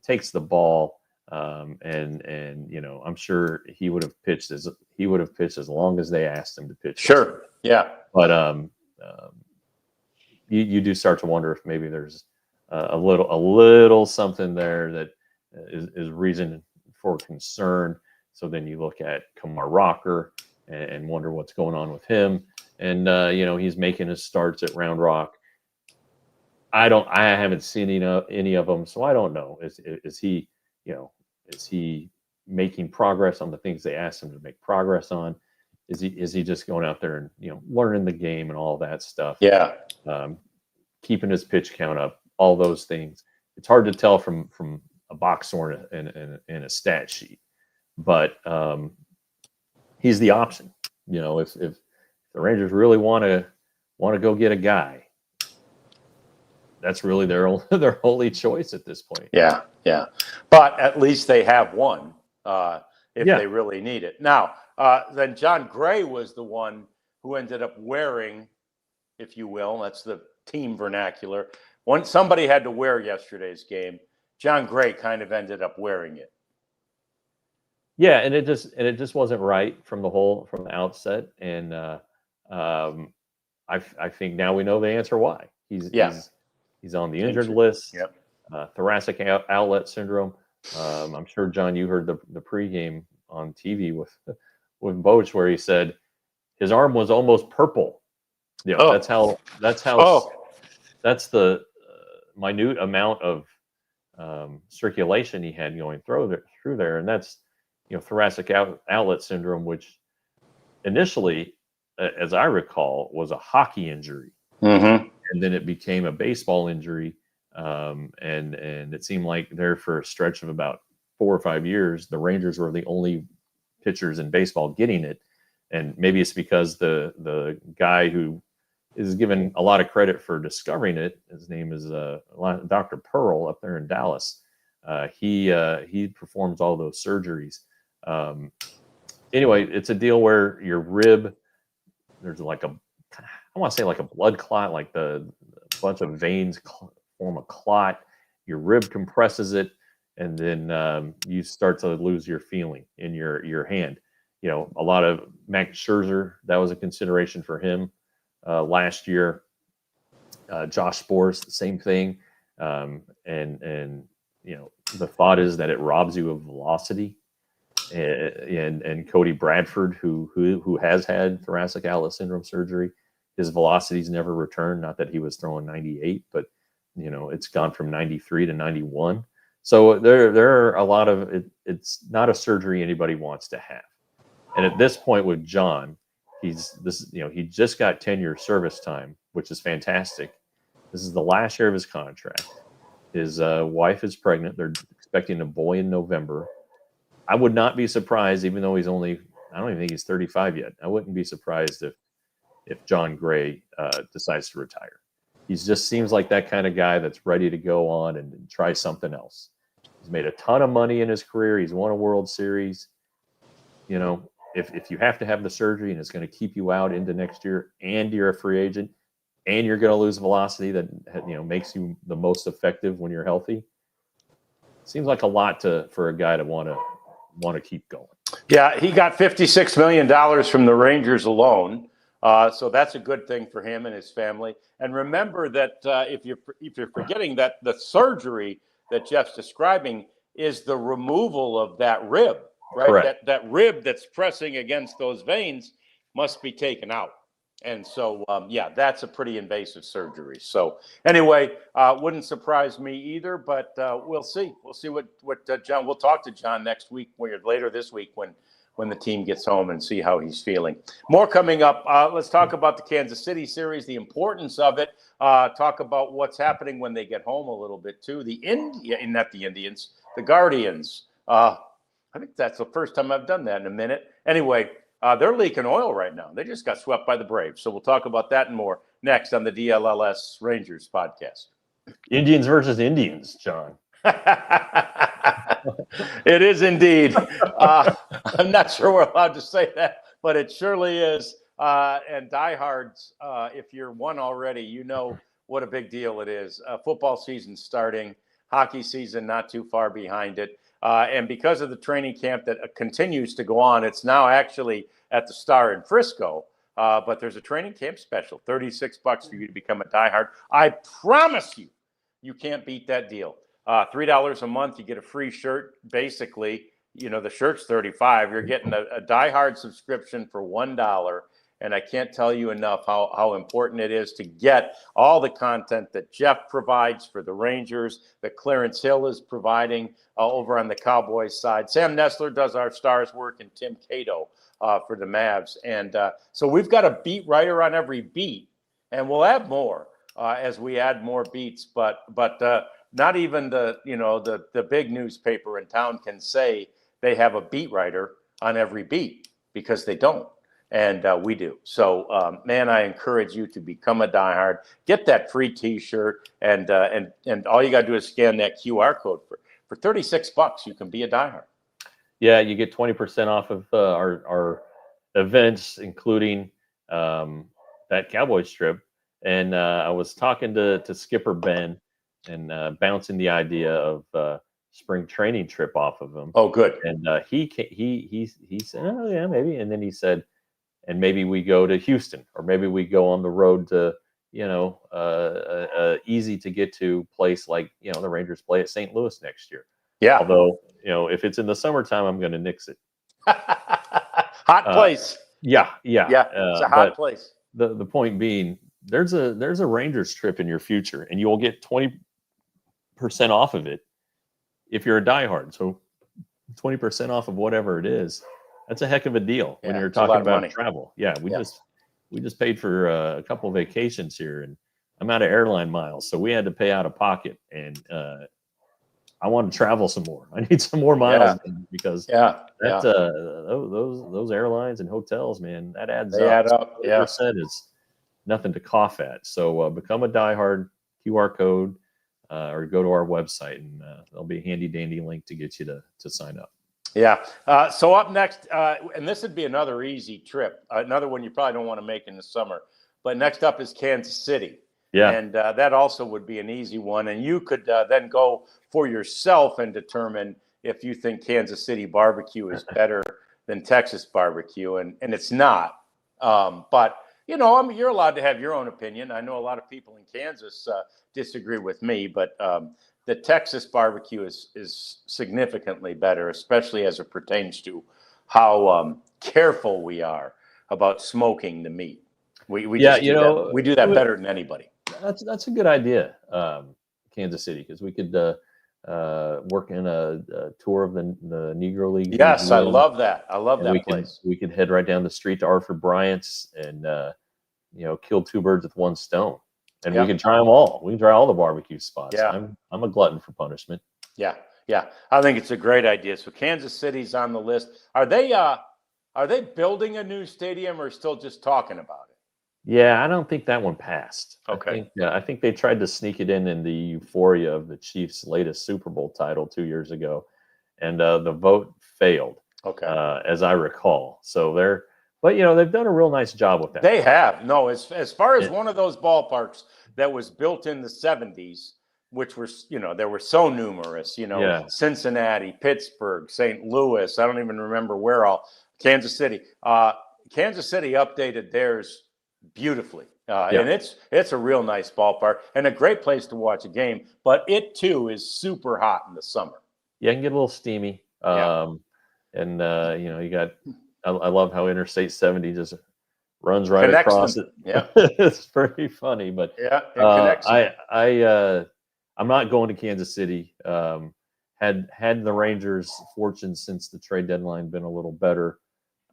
Takes the ball, and I'm sure he would have pitched as long as they asked him to pitch. Sure. Yeah. But you do start to wonder if maybe there's a little something there that is reason for concern. So then you look at Kumar Rocker and wonder what's going on with him. And he's making his starts at Round Rock. I haven't seen any of them, so I don't know. Is he making progress on the things they asked him to make progress on? Is he just going out there and learning the game and all that stuff? Yeah. Keeping his pitch count up, all those things. It's hard to tell from a box score and a stat sheet, but he's the option. If the Rangers really want to go get a guy, that's really their only choice at this point. Yeah, yeah. But at least they have one if they really need it. Now, then John Gray was the one who ended up wearing, if you will, that's the team vernacular. Somebody had to wear yesterday's game. John Gray kind of ended up wearing it. Yeah, and it just wasn't right from the outset. And I think now we know the answer why. He's on the injured list. Yep. Thoracic outlet syndrome. I'm sure, John, you heard the pregame on TV with Boch, where he said his arm was almost purple. That's the minute amount of circulation he had going through there, and that's thoracic outlet syndrome, which initially, as I recall, was a hockey injury. Mm-hmm. And then it became a baseball injury, and it seemed like there for a stretch of about 4 or 5 years, the Rangers were the only pitchers in baseball getting it. And maybe it's because the guy who is given a lot of credit for discovering it, his name is Dr. Pearl up there in Dallas. He performs all those surgeries. Anyway, it's a deal where your rib, there's I want to say like a blood clot, like the bunch of veins form a clot. Your rib compresses it, and then you start to lose your feeling in your hand. A lot of Max Scherzer, that was a consideration for him last year. Josh Sborz, the same thing. And the thought is that it robs you of velocity. And Cody Bradford, who has had thoracic outlet syndrome surgery, his velocity's never returned. Not that he was throwing 98, but it's gone from 93 to 91. So there are a lot of it. It's not a surgery anybody wants to have. And at this point with John, he just got 10-year service time, which is fantastic. This is the last year of his contract. His wife is pregnant. They're expecting a boy in November. I would not be surprised, even though he's only, I don't even think he's 35 yet. I wouldn't be surprised if John Gray decides to retire. He just seems like that kind of guy that's ready to go on and try something else. He's made a ton of money in his career. He's won a World Series. You know, if you have to have the surgery and it's going to keep you out into next year, and you're a free agent, and you're going to lose velocity that, you know, makes you the most effective when you're healthy, seems like a lot for a guy to want to keep going. Yeah, he got $56 million from the Rangers alone. So that's a good thing for him and his family. And remember that if you're forgetting that the surgery that Jeff's describing is the removal of that rib, right? Correct. That rib that's pressing against those veins must be taken out. And so, yeah, that's a pretty invasive surgery. So anyway, wouldn't surprise me either, but we'll see. We'll see what John, we'll talk to John next week or later this week when the team gets home and see how he's feeling. More coming up. Let's talk about the Kansas City series, the importance of it. Talk about what's happening when they get home a little bit too. Not the Indians, the Guardians. I think that's the first time I've done that in a minute. Anyway, they're leaking oil right now. They just got swept by the Braves. So we'll talk about that and more next on the DLLS Rangers podcast. Indians versus Indians, John. It is indeed. I'm not sure we're allowed to say that, but it surely is. And diehards, if you're one already, you know what a big deal it is. Football season starting, hockey season not too far behind it. And because of the training camp that continues to go on, it's now actually at the Star in Frisco. But there's a training camp special, $36 for you to become a diehard. I promise you, you can't beat that deal. $3 a month, you get a free shirt. Basically, you know, the shirt's $35. You're getting a diehard subscription for $1. And I can't tell you enough how important it is to get all the content that Jeff provides for the Rangers, that Clarence Hill is providing over on the Cowboys side. Sam Nestler does our Stars work, and Tim Cato for the Mavs. And so we've got a beat writer on every beat, and we'll add more as we add more beats. But not even the big newspaper in town can say they have a beat writer on every beat, because they don't. And we do. So, man, I encourage you to become a diehard. Get that free T-shirt, and all you got to do is scan that QR code for $36. You can be a diehard. Yeah, you get 20% off of our events, including that Cowboys trip. And I was talking to Skipper Ben and bouncing the idea of spring training trip off of him. Oh, good. And he said, oh yeah, maybe. And then he said, and maybe we go to Houston, or maybe we go on the road to, easy to get to place like, the Rangers play at St. Louis next year. Yeah. Although, if it's in the summertime, I'm going to nix it. Hot place. Yeah. It's a hot place. The point being, there's a Rangers trip in your future, and you will get 20% off of it if you're a diehard. So 20% off of whatever it is. That's a heck of a deal when you're talking about travel. Yeah, we just paid for a couple of vacations here, and I'm out of airline miles, so we had to pay out of pocket. And I want to travel some more. I need some more miles because those airlines and hotels, man, that adds up. Add up. Yeah, percent is nothing to cough at. So become a diehard. QR code, or go to our website, and there'll be a handy dandy link to get you to sign up. Yeah. So up next, and this would be another easy trip, another one you probably don't want to make in the summer. But next up is Kansas City. Yeah. And that also would be an easy one. And you could then go for yourself and determine if you think Kansas City barbecue is better than Texas barbecue. And it's not. But, you're allowed to have your own opinion. I know a lot of people in Kansas disagree with me, but the Texas barbecue is significantly better, especially as it pertains to how careful we are about smoking the meat. We do that better than anybody. That's a good idea, Kansas City, because we could work in a tour of the Negro League. Yes, I love that. I love that place. We could head right down the street to Arthur Bryant's and kill two birds with one stone. and we can try them all. We can try all the barbecue spots. Yeah. I'm a glutton for punishment. Yeah. Yeah. I think it's a great idea. So Kansas City's on the list. Are they building a new stadium or still just talking about it? Yeah, I don't think that one passed. Okay. I think they tried to sneak it in the euphoria of the Chiefs' latest Super Bowl title 2 years ago, and the vote failed. Okay. As I recall. So but they've done a real nice job with that. They have. No, as far as Yeah. one of those ballparks that was built in the 70s, which were, there were so numerous, Yeah. Cincinnati, Pittsburgh, St. Louis. I don't even remember where all. Kansas City. Kansas City updated theirs beautifully. And it's a real nice ballpark and a great place to watch a game. But it, too, is super hot in the summer. Yeah, it can get a little steamy. And, you got – I love how Interstate 70 just runs right across it. Yeah. It's pretty funny. But it connects them. I'm not going to Kansas City. Had the Rangers' fortune since the trade deadline been a little better,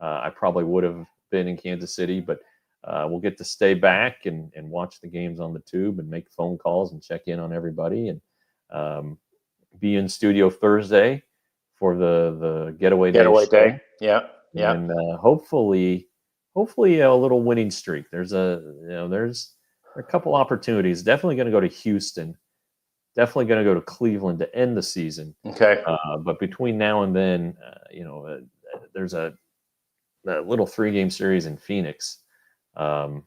I probably would have been in Kansas City. But we'll get to stay back and watch the games on the tube and make phone calls and check in on everybody and be in studio Thursday for the getaway day. Yeah. And hopefully a little winning streak. There's a couple opportunities. Definitely going to go to Houston. Definitely going to go to Cleveland to end the season. Okay. But between now and then, there's a little 3-game series in Phoenix. That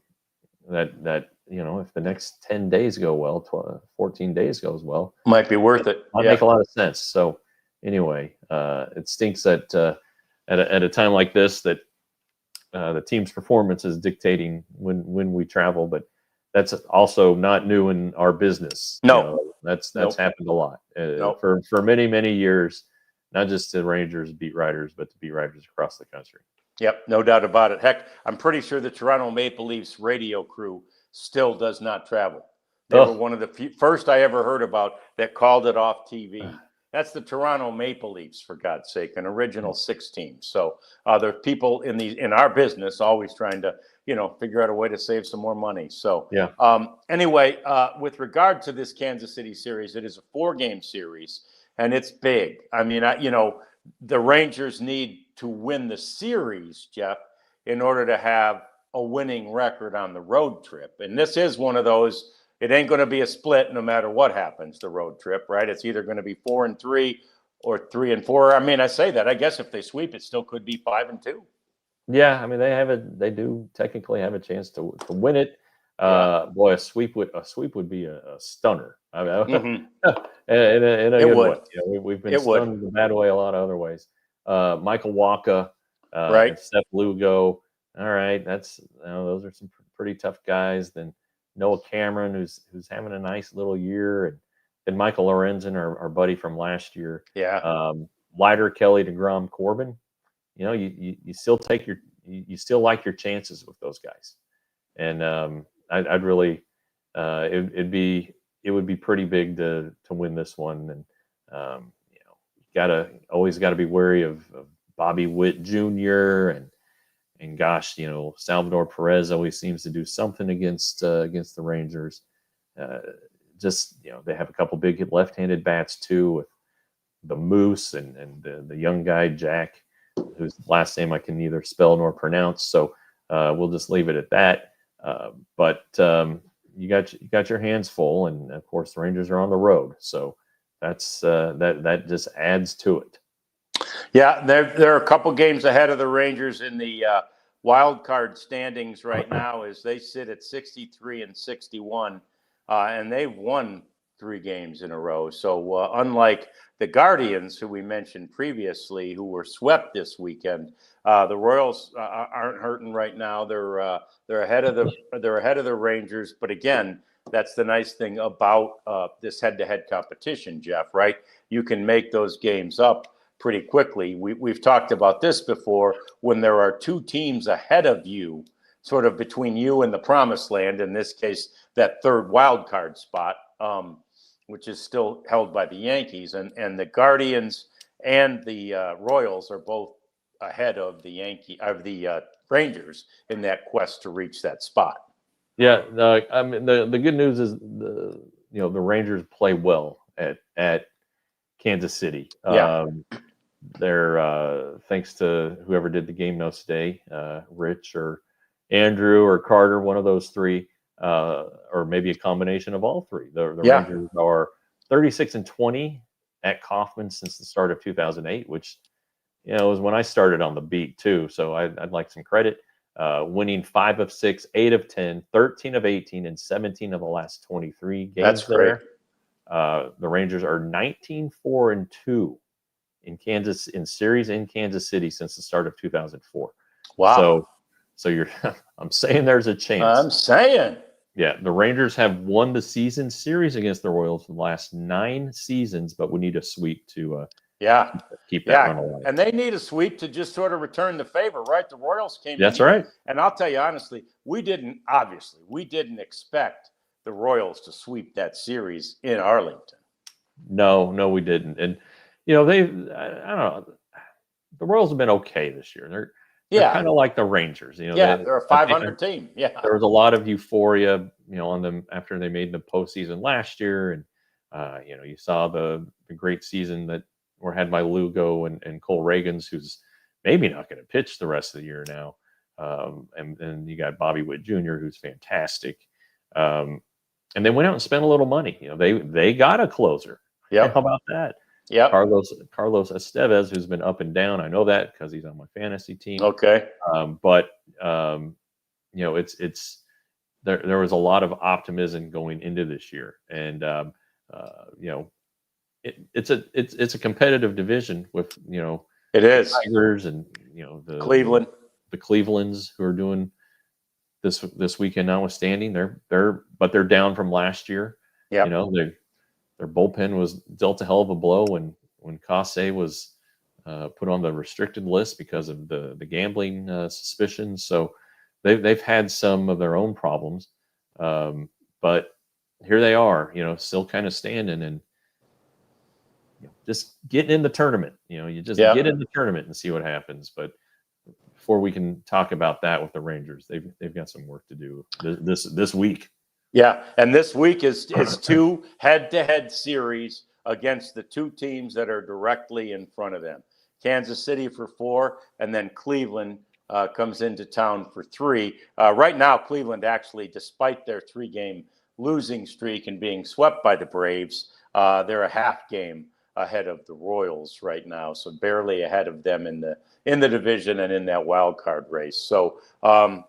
if the next 10 days go well, 14 days goes well, might be worth it. Might make a lot of sense. So anyway, it stinks that at a time like this that the team's performance is dictating when we travel, but that's also not new in our business. No, that's happened a lot for many years. Not just the Rangers beat writers, but the beat writers across the country. Yep, no doubt about it. Heck, I'm pretty sure the Toronto Maple Leafs radio crew still does not travel. They were one of the first I ever heard about that called it off TV. That's the Toronto Maple Leafs, for God's sake, an original 6 team. So there are people in our business always trying to, figure out a way to save some more money. So anyway, with regard to this Kansas City series, it is a 4-game series, and it's big. I mean, the Rangers need to win the series, Jeff, in order to have a winning record on the road trip. And this is one of those, it ain't going to be a split no matter what happens, the road trip, right? It's either going to be 4-3 or 3-4. I mean, I say that. I guess if they sweep, it still could be 5-2. Yeah, I mean, they do technically have a chance to win it. Boy, a sweep would be a stunner. I mean, in a good way. We've been stunned in a bad way a lot of other ways. Michael Wacha, right? Seth Lugo. All right, those are some pretty tough guys. Then Noah Cameron, who's having a nice little year, and Michael Lorenzen, our buddy from last year. Yeah. Leiter, Kelly, DeGrom, Corbin. You still you still like your chances with those guys, and I'd really it would be pretty big to win this one, and always got to be wary of Bobby Witt Jr. and gosh, Salvador Perez always seems to do something against the Rangers. They have a couple big left-handed bats too, with the Moose and the young guy Jack, whose last name I can neither spell nor pronounce. So we'll just leave it at that. But you got your hands full, and of course the Rangers are on the road, so that's that just adds to it. Yeah, they're a couple games ahead of the Rangers in the wild card standings right now, as they sit at 63-61, and they've won 3 games in a row. So unlike the Guardians, who we mentioned previously, who were swept this weekend, the Royals aren't hurting right now. They're ahead of the Rangers. But again, that's the nice thing about this head-to-head competition, Jeff. Right? You can make those games up pretty quickly. We've talked about this before. When there are 2 teams ahead of you, sort of between you and the promised land, in this case, that 3rd wild card spot, which is still held by the Yankees, and the Guardians and the Royals are both ahead of the Rangers in that quest to reach that spot. Yeah, I mean the good news is the Rangers play well at Kansas City. Yeah. They're thanks to whoever did the game notes today, Rich or Andrew or Carter, one of those three, or maybe a combination of all three. The Yeah. Rangers are 36-20 at Kauffman since the start of 2008, which was when I started on the beat too. So I'd like some credit. Winning 5 of 6, 8 of 10, 13 of 18, and 17 of the last 23 games. That's great. The Rangers are 19-4-2 in series in Kansas City since the start of 2004. Wow. So you're I'm saying there's a chance. I'm saying. Yeah, the Rangers have won the season series against the Royals for the last 9 seasons, but we need a sweep to keep that run alive. And they need a sweep to just sort of return the favor, right? The Royals came That's in. right. And I'll tell you honestly, we didn't expect the Royals to sweep that series in Arlington. No, we didn't. And I don't know. The Royals have been okay this year. They're kind of like the Rangers. They're a 500 team. Yeah. There was a lot of euphoria, on them after they made the postseason last year. And, you saw the great season that were had by Lugo and Cole Reagans, who's maybe not going to pitch the rest of the year now. And then you got Bobby Witt Jr., who's fantastic. And they went out and spent a little money. They got a closer. Yeah. How about that? Yeah. Carlos Estevez, who's been up and down. I know that because he's on my fantasy team. Okay. But it's there was a lot of optimism going into this year, and it's a competitive division with it is Tigers and the Clevelands who are doing this weekend notwithstanding. They're down from last year. Yeah. Their bullpen was dealt a hell of a blow when Kase was put on the restricted list because of the gambling suspicions. So they've had some of their own problems, but here they are, still kind of standing and just getting in the tournament. You just get in the tournament and see what happens. But before we can talk about that with the Rangers, they've got some work to do this week. Yeah, and this week is 2 head-to-head series against the 2 teams that are directly in front of them. Kansas City for 4, and then Cleveland comes into town for 3. Right now, Cleveland actually, despite their 3-game losing streak and being swept by the Braves, they're a half game ahead of the Royals right now, so barely ahead of them in the division and in that wild card race. So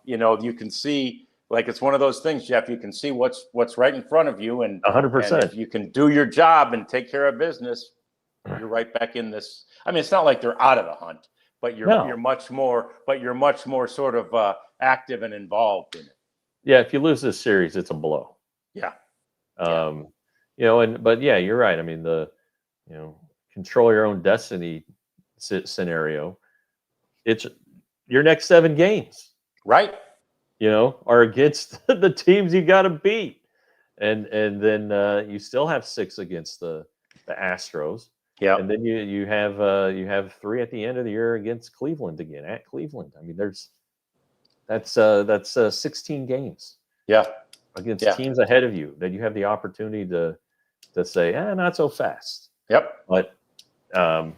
you can see. Like it's one of those things, Jeff. You can see what's right in front of you, and 100%. And if you can do your job and take care of business, you're right back in this. I mean, it's not like they're out of the hunt, but you're much more sort of active and involved in it. Yeah, if you lose this series, it's a blow. Yeah. But you're right. I mean, the control your own destiny scenario. It's your next 7 games, right? Are against the teams you got to beat, and then you still have 6 against the Astros. Yeah, and then you have 3 at the end of the year against Cleveland again at Cleveland. I mean, that's 16 games. Yeah, against teams ahead of you that you have the opportunity to say, not so fast. Yep. But and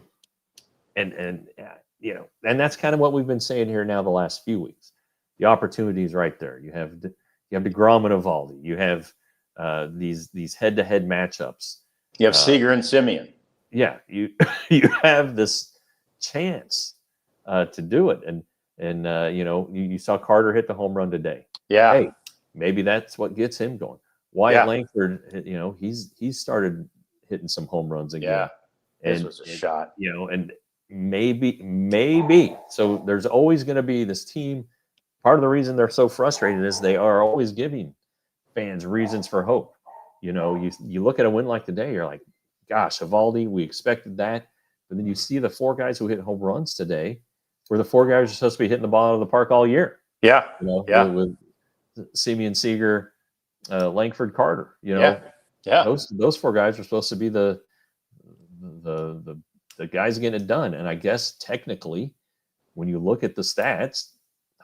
that's kind of what we've been saying here now the last few weeks. The opportunity is right there. You have DeGrom and Eovaldi. You have these head-to-head matchups. You have Seager and Simeon. Yeah, you have this chance to do it, and you saw Carter hit the home run today. Yeah, hey, maybe that's what gets him going. Wyatt Langford, he's started hitting some home runs again. Yeah, and this was a shot. And maybe. So there's always going to be this team. Part of the reason they're so frustrated is they are always giving fans reasons for hope. You look at a win like today, you're like, gosh, Eovaldi, we expected that. But then you see the 4 guys who hit home runs today, where the 4 guys are supposed to be hitting the ball of the park all year. Yeah. With Simeon, Seager, Langford, Carter. Those 4 guys are supposed to be the guys getting it done. And I guess technically, when you look at the stats,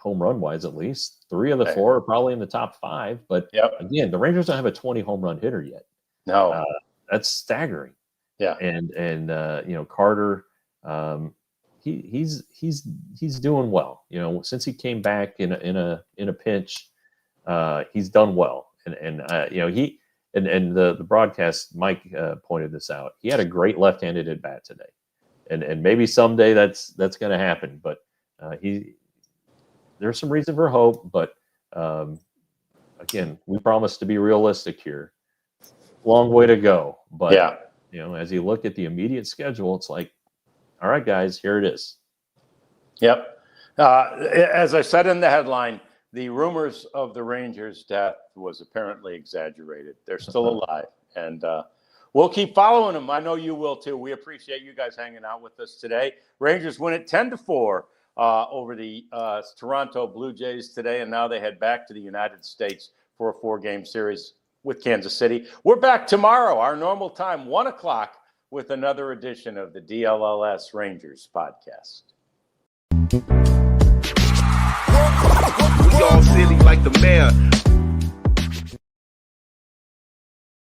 home run wise, at least 3 of the 4 are probably in the top 5. But again, the Rangers don't have a 20 home run hitter yet. No, that's staggering. Yeah, and Carter, he's doing well. Since he came back in a pinch, he's done well. And the broadcast, Mike pointed this out. He had a great left-handed at bat today, and maybe someday that's going to happen. But there's some reason for hope. But again, we promise to be realistic here. Long way to go. But as you look at the immediate schedule, it's like, all right, guys, here it is. Yep. As I said in the headline, the rumors of the Rangers' death was apparently exaggerated. They're still alive, and we'll keep following them. I know you will too. We appreciate you guys hanging out with us today. Rangers win it 10-4 over the Toronto Blue Jays today, and now they head back to the United States for a 4-game series with Kansas City. We're back tomorrow, our normal time, 1 o'clock, with another edition of the DLLS Rangers podcast. We all silly like the mayor.